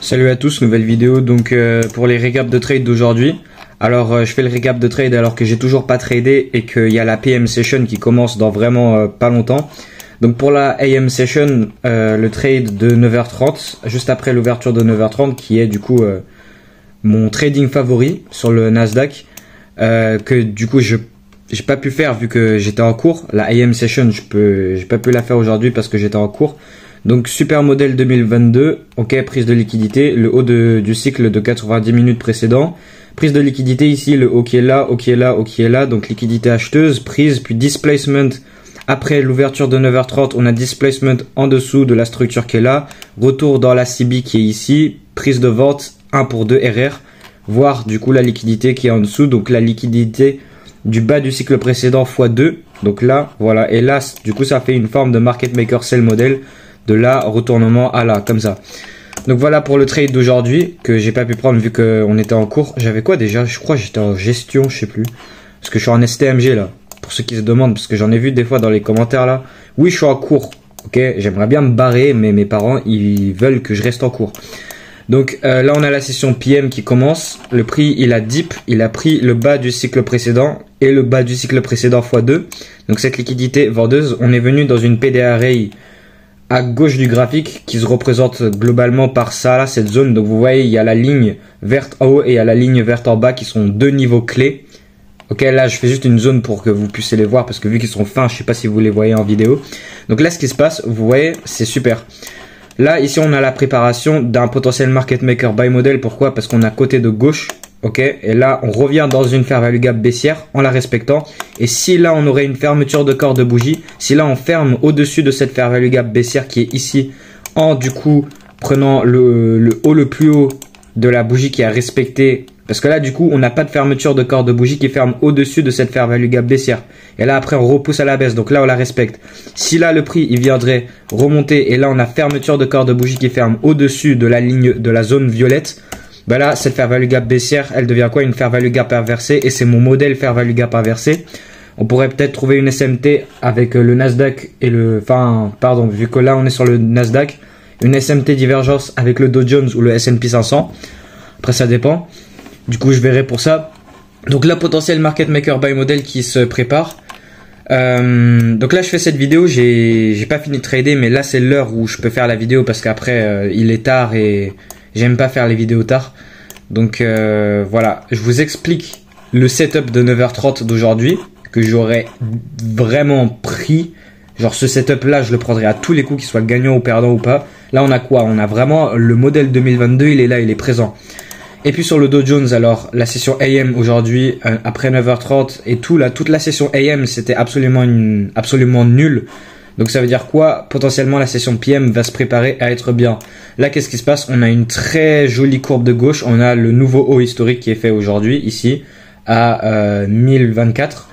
Salut à tous, nouvelle vidéo donc pour les récaps de trade d'aujourd'hui. Alors je fais le récap de trade alors que j'ai toujours pas tradé et qu'il y a la PM session qui commence dans vraiment pas longtemps. Donc pour la AM session, le trade de 9h30, juste après l'ouverture de 9h30 qui est du coup mon trading favori sur le Nasdaq, que du coup j'ai pas pu faire vu que j'étais en cours. La AM session j'ai pas pu la faire aujourd'hui parce que j'étais en cours. Donc super modèle 2022, ok, prise de liquidité, le haut du cycle de 90 minutes précédent, prise de liquidité ici, le haut qui est là, haut qui est là, haut qui est là, donc liquidité acheteuse, prise, puis displacement, après l'ouverture de 9h30, on a displacement en dessous de la structure qui est là, retour dans la CB qui est ici, prise de vente, 1 pour 2 RR, voire du coup la liquidité qui est en dessous, donc la liquidité du bas du cycle précédent x 2, donc là, voilà, et là, du coup ça fait une forme de market maker sell model, de là, retournement à là, comme ça. Donc voilà pour le trade d'aujourd'hui, que j'ai pas pu prendre vu qu'on était en cours. J'avais quoi déjà? Je crois que j'étais en gestion, je sais plus. Parce que je suis en STMG là, pour ceux qui se demandent, parce que j'en ai vu des fois dans les commentaires là. Oui, je suis en cours, ok, j'aimerais bien me barrer, mais mes parents, ils veulent que je reste en cours. Donc là, on a la session PM qui commence. Le prix, il a dip, il a pris le bas du cycle précédent et le bas du cycle précédent x2. Donc cette liquidité vendeuse, on est venu dans une PDA Array à gauche du graphique qui se représente globalement par ça là, cette zone. Donc vous voyez, il y a la ligne verte en haut et il y a la ligne verte en bas qui sont deux niveaux clés. Ok, là je fais juste une zone pour que vous puissiez les voir parce que vu qu'ils sont fins, je sais pas si vous les voyez en vidéo. Donc là ce qui se passe, vous voyez, c'est super. Là ici on a la préparation d'un potentiel market maker buy model. Pourquoi? Parce qu'on a côté de gauche. Ok, et là on revient dans une fair value gap baissière en la respectant. Et si là on aurait une fermeture de corps de bougie, si là on ferme au-dessus de cette fair value gap baissière qui est ici, en du coup prenant le haut le plus haut de la bougie qui a respecté, parce que là du coup on n'a pas de fermeture de corps de bougie qui ferme au-dessus de cette fair value gap baissière. Et là après on repousse à la baisse, donc là on la respecte. Si là le prix il viendrait remonter et là on a fermeture de corps de bougie qui ferme au-dessus de la ligne de la zone violette, bah là, cette fair value gap baissière, elle devient quoi? Une fair value gap inversée, et c'est mon modèle fair value gap inversée. On pourrait peut-être trouver une SMT avec le Nasdaq et vu que là on est sur le Nasdaq, une SMT divergence avec le Dow Jones ou le S&P 500. Après ça dépend. Du coup je verrai pour ça. Donc là, potentiel market maker buy model qui se prépare. Donc là je fais cette vidéo, j'ai pas fini de trader, mais là c'est l'heure où je peux faire la vidéo parce qu'après il est tard et j'aime pas faire les vidéos tard. Donc voilà, je vous explique le setup de 9h30 d'aujourd'hui que j'aurais vraiment pris. Genre ce setup là, je le prendrai à tous les coups, qu'il soit gagnant ou perdant ou pas. Là on a quoi? On a vraiment le modèle 2022, il est là, il est présent. Et puis sur le Dow Jones, alors la session AM aujourd'hui, après 9h30 et toute la session AM c'était absolument nul. Donc ça veut dire quoi? Potentiellement la session PM va se préparer à être bien. Là qu'est-ce qui se passe? On a une très jolie courbe de gauche. On a le nouveau haut historique qui est fait aujourd'hui ici à 1024.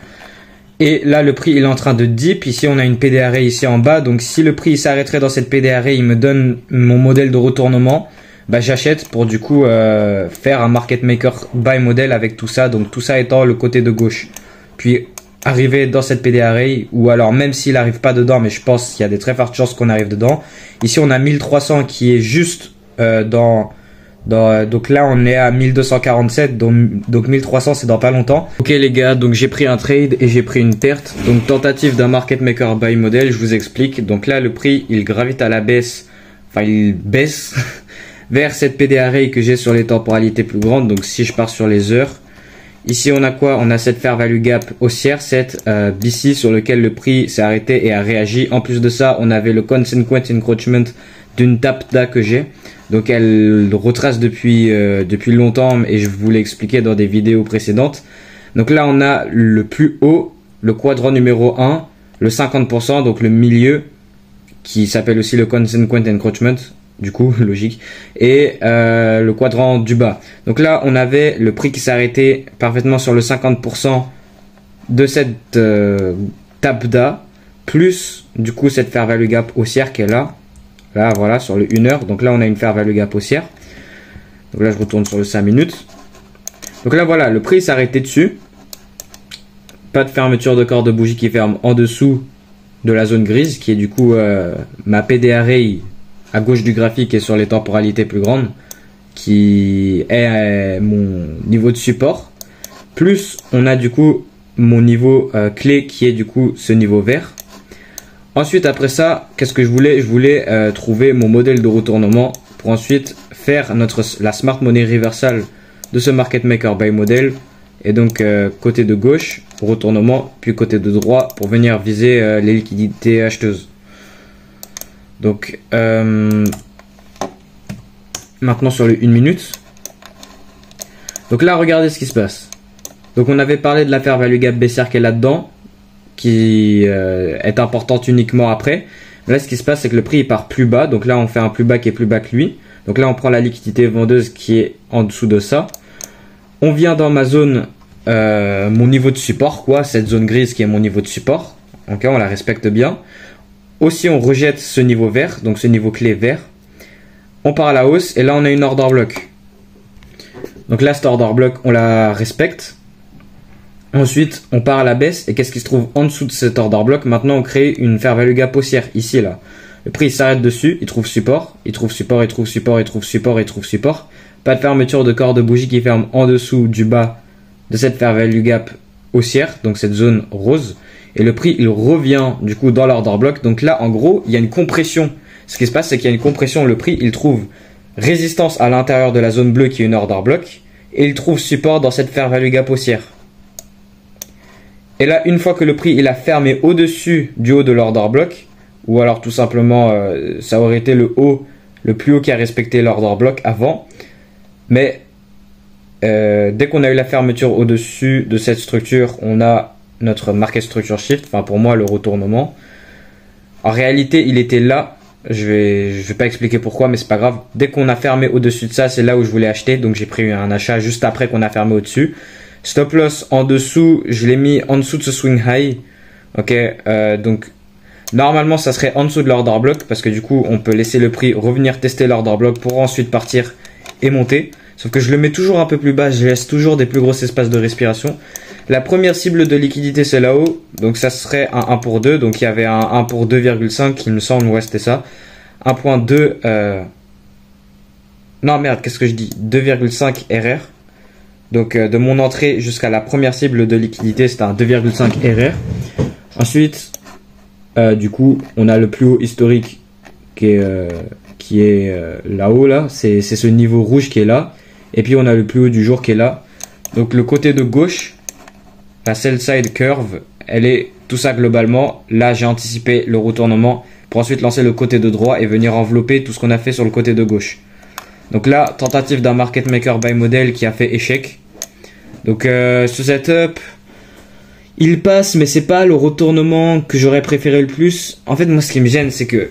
Et là le prix il est en train de dip. Ici on a une PDA Array ici en bas. Donc si le prix s'arrêterait dans cette PDA Array, il me donne mon modèle de retournement. Bah j'achète pour du coup faire un market maker buy model avec tout ça. Donc tout ça étant le côté de gauche. Puis arriver dans cette PDA Array, ou alors même s'il n'arrive pas dedans, mais je pense qu'il y a des très fortes chances qu'on arrive dedans. Ici on a 1300 qui est juste donc là on est à 1247, donc 1300 c'est dans pas longtemps. Ok les gars, donc j'ai pris un trade et j'ai pris une perte. Donc tentative d'un market maker buy model, je vous explique. Donc là le prix il gravite à la baisse, enfin il baisse vers cette PDA Array que j'ai sur les temporalités plus grandes. Donc si je pars sur les heures, ici on a quoi? On a cette fair value gap haussière, cette BC sur lequel le prix s'est arrêté et a réagi. En plus de ça, on avait le consequent encroachment d'une TAPDA que j'ai. Donc elle retrace depuis longtemps et je vous l'ai expliqué dans des vidéos précédentes. Donc là on a le plus haut, le quadrant numéro 1, le 50%, donc le milieu qui s'appelle aussi le consequent encroachment. Du coup, logique. Et le quadrant du bas. Donc là, on avait le prix qui s'arrêtait parfaitement sur le 50% de cette TAPDA, plus du coup cette fair value gap haussière qui est là. Là, voilà, sur le 1 heure. Donc là, on a une fair value gap haussière. Donc là, je retourne sur le 5 minutes. Donc là, voilà, le prix s'arrêtait dessus. Pas de fermeture de corps de bougie qui ferme en dessous de la zone grise, qui est du coup ma PDA Array à gauche du graphique et sur les temporalités plus grandes. qui est mon niveau de support, plus on a du coup mon niveau clé qui est du coup ce niveau vert. Ensuite après ça, qu'est-ce que je voulais? Je voulais trouver mon modèle de retournement pour ensuite faire la smart money reversal de ce market maker buy model. Et donc côté de gauche retournement, puis côté de droit pour venir viser les liquidités acheteuses. Donc maintenant sur le 1 minute. Donc là regardez ce qui se passe. Donc on avait parlé de la fair value gap baissière qui est là-dedans, qui est importante uniquement après. Là ce qui se passe c'est que le prix il part plus bas. Donc là on fait un plus bas qui est plus bas que lui. Donc là on prend la liquidité vendeuse qui est en dessous de ça. On vient dans ma zone, mon niveau de support, quoi, cette zone grise qui est mon niveau de support. Ok, on la respecte bien. Aussi, on rejette ce niveau vert, donc ce niveau clé vert. On part à la hausse et là, on a une order block. Donc là, cette order block, on la respecte. Ensuite, on part à la baisse et qu'est-ce qui se trouve en dessous de cet order block? Maintenant, on crée une fair value gap haussière ici, là. Le prix s'arrête dessus, il trouve support, il trouve support, il trouve support, il trouve support, il trouve support. Pas de fermeture de corps de bougie qui ferme en dessous du bas de cette fair value gap haussière, donc cette zone rose. Et le prix, il revient du coup dans l'order block. Donc là, en gros, il y a une compression. Ce qui se passe, c'est qu'il y a une compression. Le prix, il trouve résistance à l'intérieur de la zone bleue qui est une order block. Et il trouve support dans cette fair value gap haussière. Et là, une fois que le prix, il a fermé au-dessus du haut de l'order block, ou alors tout simplement, ça aurait été le haut, le plus haut qui a respecté l'order block avant. Mais dès qu'on a eu la fermeture au-dessus de cette structure, on a notre market structure shift, enfin pour moi le retournement. En réalité, il était là. Je vais pas expliquer pourquoi, mais c'est pas grave. Dès qu'on a fermé au-dessus de ça, c'est là où je voulais acheter. Donc j'ai pris un achat juste après qu'on a fermé au-dessus. Stop loss en dessous, je l'ai mis en dessous de ce swing high. Ok, donc normalement ça serait en dessous de l'order block parce que du coup on peut laisser le prix revenir tester l'order block pour ensuite partir et monter. Sauf que je le mets toujours un peu plus bas, je laisse toujours des plus gros espaces de respiration. La première cible de liquidité c'est là-haut, donc ça serait un 1 pour 2, donc il y avait un 1 pour 2,5 il me semble, ouais c'était ça. 1.2, non merde, qu'est-ce que je dis, 2,5 RR. Donc de mon entrée jusqu'à la première cible de liquidité c'était un 2,5 RR. Ensuite, du coup on a le plus haut historique qui est là-haut là, c'est ce niveau rouge qui est là. Et puis on a le plus haut du jour qui est là. Donc le côté de gauche, la sell side curve, elle est tout ça globalement. Là j'ai anticipé le retournement pour ensuite lancer le côté de droit et venir envelopper tout ce qu'on a fait sur le côté de gauche. Donc là, tentative d'un market maker buy model qui a fait échec. Donc ce setup, il passe mais c'est pas le retournement que j'aurais préféré le plus. En fait moi ce qui me gêne c'est que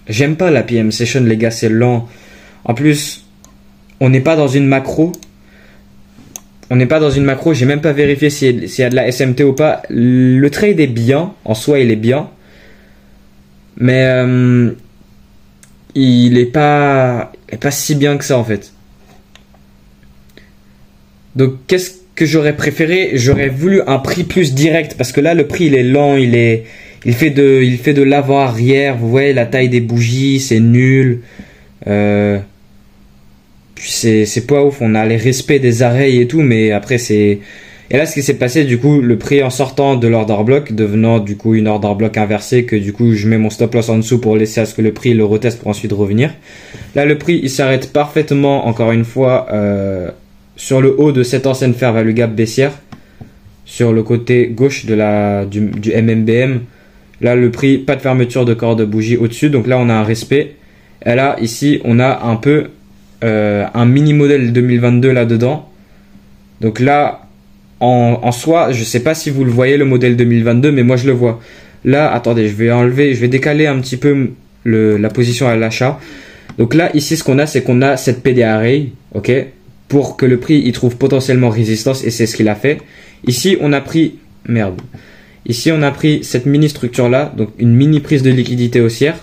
j'aime pas la PM session les gars, c'est lent. En plus, on n'est pas dans une macro. On n'est pas dans une macro, j'ai même pas vérifié s'il y a de la SMT ou pas. Le trade est bien, en soi il est bien. Mais il est pas si bien que ça en fait. Donc qu'est-ce que j'aurais préféré? J'aurais voulu un prix plus direct parce que là le prix il est lent, il fait de l'avant-arrière, vous voyez la taille des bougies, c'est nul. Puis c'est pas ouf, on a les respects des arrêts et tout, mais après c'est... Et là ce qui s'est passé, du coup, le prix en sortant de l'order block, devenant du coup une order block inversée, que du coup je mets mon stop loss en dessous pour laisser à ce que le prix le reteste pour ensuite revenir. Là le prix il s'arrête parfaitement, encore une fois, sur le haut de cette ancienne fair value gap baissière, sur le côté gauche de du MMBM. Là le prix, pas de fermeture de corps de bougie au-dessus, donc là on a un respect. Et là ici on a un peu un mini modèle 2022 là-dedans. Donc là, en soi, je sais pas si vous le voyez le modèle 2022, mais moi je le vois. Là, attendez, je vais décaler un petit peu la position à l'achat. Donc là, ici, ce qu'on a, c'est qu'on a cette PDA array, ok, pour que le prix il trouve potentiellement résistance, et c'est ce qu'il a fait. Ici, on a pris, merde. Ici, on a pris cette mini structure là, donc une mini prise de liquidité haussière.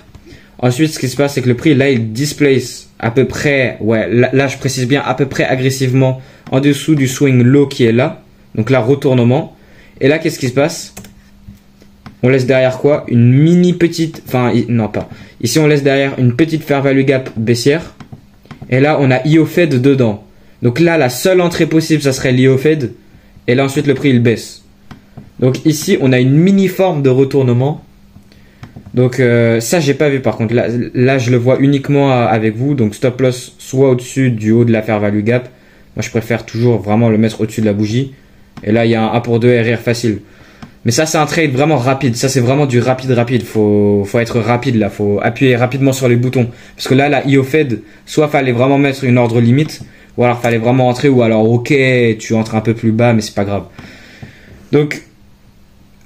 Ensuite, ce qui se passe, c'est que le prix, là, il displace à peu près, ouais, là, je précise bien, à peu près agressivement en dessous du swing low qui est là. Donc là, retournement. Et là, qu'est-ce qui se passe? On laisse derrière quoi? Une mini petite, enfin, non pas. Ici, on laisse derrière une petite fair value gap baissière. Et là, on a IO Fed dedans. Donc là, la seule entrée possible, ça serait l'IO Fed. Et là, ensuite, le prix, il baisse. Donc ici, on a une mini forme de retournement. Donc ça, j'ai pas vu par contre. Là, je le vois uniquement avec vous. Donc stop loss soit au-dessus du haut de la fair value gap. Moi, je préfère toujours vraiment le mettre au-dessus de la bougie. Et là, il y a un A pour 2 RR facile. Mais ça, c'est un trade vraiment rapide. Ça, c'est vraiment du rapide. Faut être rapide là. Faut appuyer rapidement sur les boutons. Parce que là, la IO Fed, soit fallait vraiment mettre une ordre limite, ou alors fallait vraiment entrer, ou alors ok, tu entres un peu plus bas, mais c'est pas grave. Donc,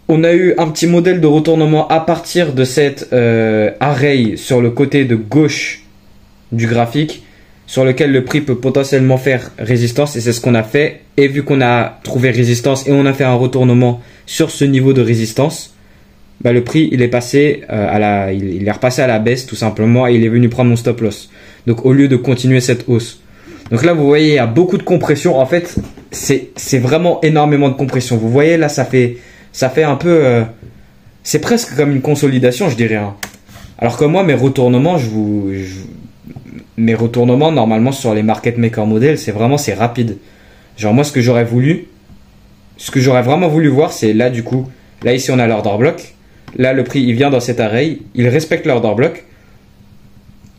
on a eu un petit modèle de retournement à partir de cette array sur le côté de gauche du graphique, sur lequel le prix peut potentiellement faire résistance, et c'est ce qu'on a fait. Et vu qu'on a trouvé résistance et on a fait un retournement sur ce niveau de résistance, bah le prix il est passé il est repassé à la baisse tout simplement, et il est venu prendre mon stop loss. Donc au lieu de continuer cette hausse. Donc là vous voyez il y a beaucoup de compression. En fait c'est vraiment énormément de compression. Vous voyez là ça fait un peu c'est presque comme une consolidation je dirais. Hein. Alors que moi mes retournements mes retournements normalement sur les market maker modèles c'est rapide. Genre moi ce que j'aurais vraiment voulu voir c'est là du coup. Là ici on a l'order block. Là le prix il vient dans cet array. Il respecte l'order block.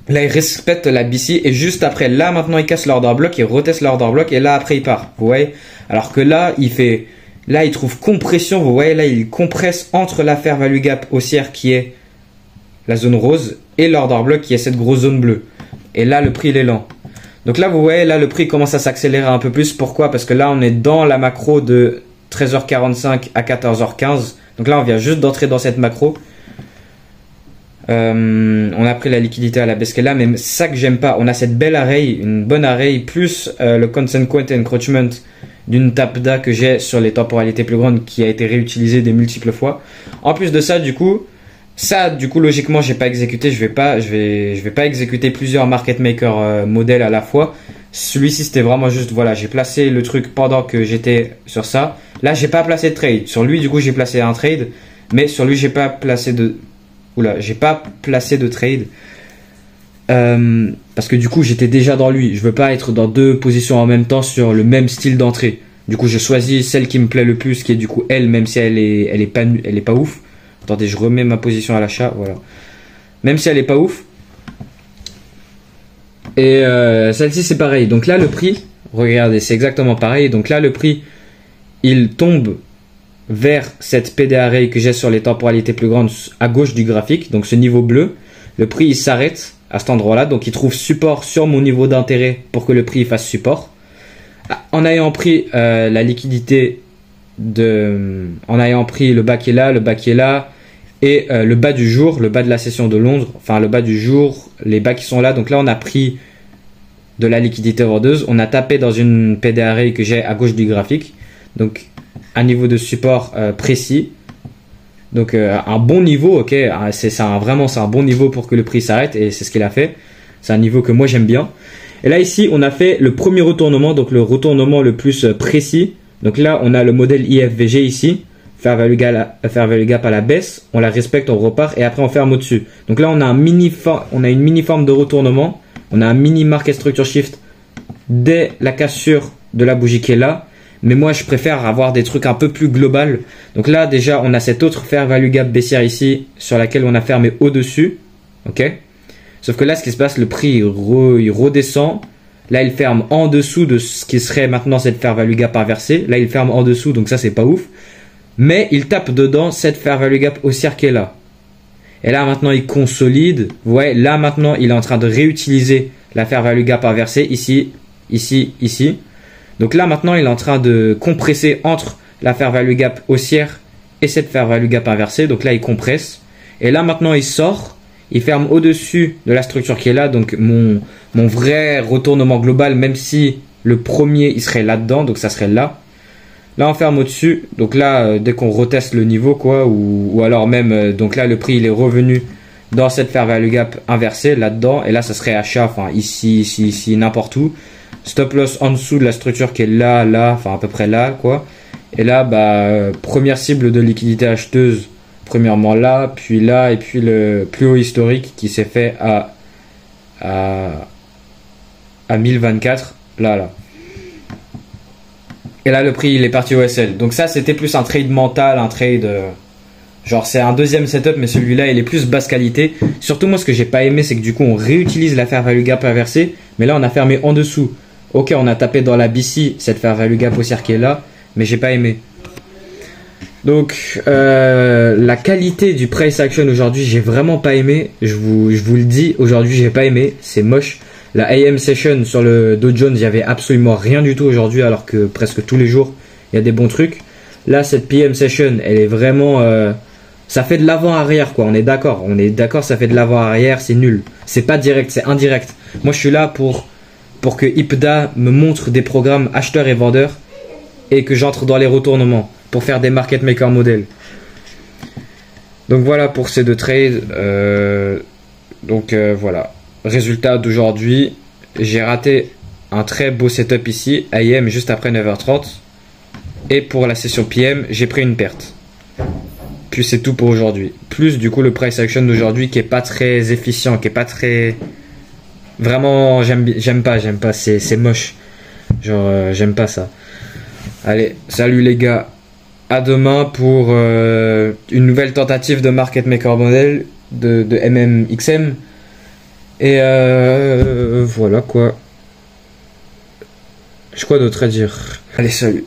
Là il respecte la BC. Et juste après là maintenant il casse l'order block. Il reteste l'order block. Et là après il part. Vous voyez. Alors que là il trouve compression. Vous voyez là il compresse entre la fair value gap haussière qui est la zone rose et l'order block qui est cette grosse zone bleue. Et là le prix il est lent. Donc là vous voyez là le prix commence à s'accélérer un peu plus. Pourquoi? Parce que là on est dans la macro de 13h45 à 14h15. Donc là on vient juste d'entrer dans cette macro. On a pris la liquidité à la baisse qu'elle a, mais ça que j'aime pas, on a cette belle array, une bonne array, plus le consequent encroachment d'une TAPDA que j'ai sur les temporalités plus grandes qui a été réutilisée des multiples fois. En plus de ça, du coup logiquement j'ai pas exécuté, je vais pas exécuter plusieurs market maker modèles à la fois. Celui-ci c'était vraiment juste voilà, j'ai placé le truc pendant que j'étais sur ça. Là j'ai pas placé de trade. Sur lui du coup j'ai placé un trade, mais sur lui j'ai pas placé de trade parce que du coup j'étais déjà dans lui. Je veux pas être dans deux positions en même temps sur le même style d'entrée. Du coup je choisis celle qui me plaît le plus, qui est du coup elle, même si elle est pas ouf. Attendez, je remets ma position à l'achat, voilà. Même si elle est pas ouf. Et celle-ci c'est pareil. Donc là le prix, regardez, c'est exactement pareil. Donc là le prix, il tombe vers cette PD array que j'ai sur les temporalités plus grandes à gauche du graphique. Donc ce niveau bleu, le prix il s'arrête à cet endroit-là. Donc il trouve support sur mon niveau d'intérêt pour que le prix fasse support. En ayant pris la liquidité en ayant pris le bas qui est là, le bas qui est là, et le bas du jour, le bas de la session de Londres, enfin le bas du jour, les bas qui sont là. Donc là on a pris de la liquidité vendeuse, on a tapé dans une PD array que j'ai à gauche du graphique, donc un niveau de support précis, donc un bon niveau, ok, c'est un bon niveau pour que le prix s'arrête, et c'est ce qu'il a fait. C'est un niveau que moi j'aime bien. Et là ici on a fait le premier retournement, donc le retournement le plus précis. Donc là on a le modèle IFVG ici, fair value gap à la baisse, on la respecte, on repart, et après on ferme au-dessus. Donc là on a une mini forme de retournement, on a un mini market structure shift dès la cassure de la bougie qui est là. Mais moi je préfère avoir des trucs un peu plus global. Donc là déjà on a cette autre fair value gap baissière ici sur laquelle on a fermé au-dessus. Ok. Sauf que là ce qui se passe, le prix il redescend. Là il ferme en dessous de ce qui serait maintenant cette fair value gap inversée. Là il ferme en dessous, donc ça c'est pas ouf. Mais il tape dedans cette fair value gap haussière qui est là. Et là maintenant il consolide. Vous voyez, là maintenant il est en train de réutiliser la fair value gap inversée ici, ici, ici. Donc là maintenant il est en train de compresser entre la fair value gap haussière et cette fair value gap inversée. Donc là il compresse. Et là maintenant il sort, il ferme au-dessus de la structure qui est là. Donc mon vrai retournement global, même si le premier il serait là-dedans, donc ça serait là. Là on ferme au-dessus. Donc là dès qu'on reteste le niveau quoi, ou alors même donc là le prix il est revenu dans cette fair value gap inversée là-dedans. Et là ça serait achat, enfin ici, n'importe où. Stop loss en dessous de la structure qui est là, enfin à peu près là quoi. Et là première cible de liquidité acheteuse, premièrement là, puis là, et puis le plus haut historique qui s'est fait à 14h30. 14h30 et là on a fait un petit retournement. Donc là le prix il est revenu dans cette fair value gap inversée. Là-dedans, et là ça serait achat, enfin ici, n'importe où. Stop loss en dessous de la structure qui est là, enfin à peu près là quoi. Et là première cible de liquidité acheteuse, premièrement là, puis là, et puis le plus haut historique qui s'est fait à à 1024. Là. Et là, le prix, il est parti au SL. Donc ça, c'était plus un trade mental, un trade... genre, c'est un deuxième setup, mais celui-là, il est plus basse qualité. Surtout, moi, ce que j'ai pas aimé, c'est que du coup, on réutilise la fair value gap inversée. Mais là, on a fermé en dessous. Ok, on a tapé dans la BC, cette fair value gap haussière qui est là. Mais j'ai pas aimé. Donc, la qualité du price action aujourd'hui, j'ai vraiment pas aimé. Je vous le dis, aujourd'hui, j'ai pas aimé. C'est moche. La AM session sur le Dow Jones, il y avait absolument rien du tout aujourd'hui, alors que presque tous les jours, il y a des bons trucs. Là, cette PM session, elle est vraiment... ça fait de l'avant-arrière, quoi. On est d'accord, ça fait de l'avant-arrière, c'est nul. C'est pas direct, c'est indirect. Moi, je suis là pour que IPDA me montre des programmes acheteurs et vendeurs et que j'entre dans les retournements pour faire des market maker modèles. Donc voilà pour ces deux trades. Voilà. Résultat d'aujourd'hui, j'ai raté un très beau setup ici, AM juste après 9h30. Et pour la session PM, j'ai pris une perte. Puis c'est tout pour aujourd'hui. Plus du coup le price action d'aujourd'hui qui est pas très efficient, qui est pas très... Vraiment, j'aime pas, c'est moche. Genre, j'aime pas ça. Allez, salut les gars. À demain pour une nouvelle tentative de market maker model de MMXM. Et voilà quoi. J'ai quoi d'autre à dire? Allez, salut.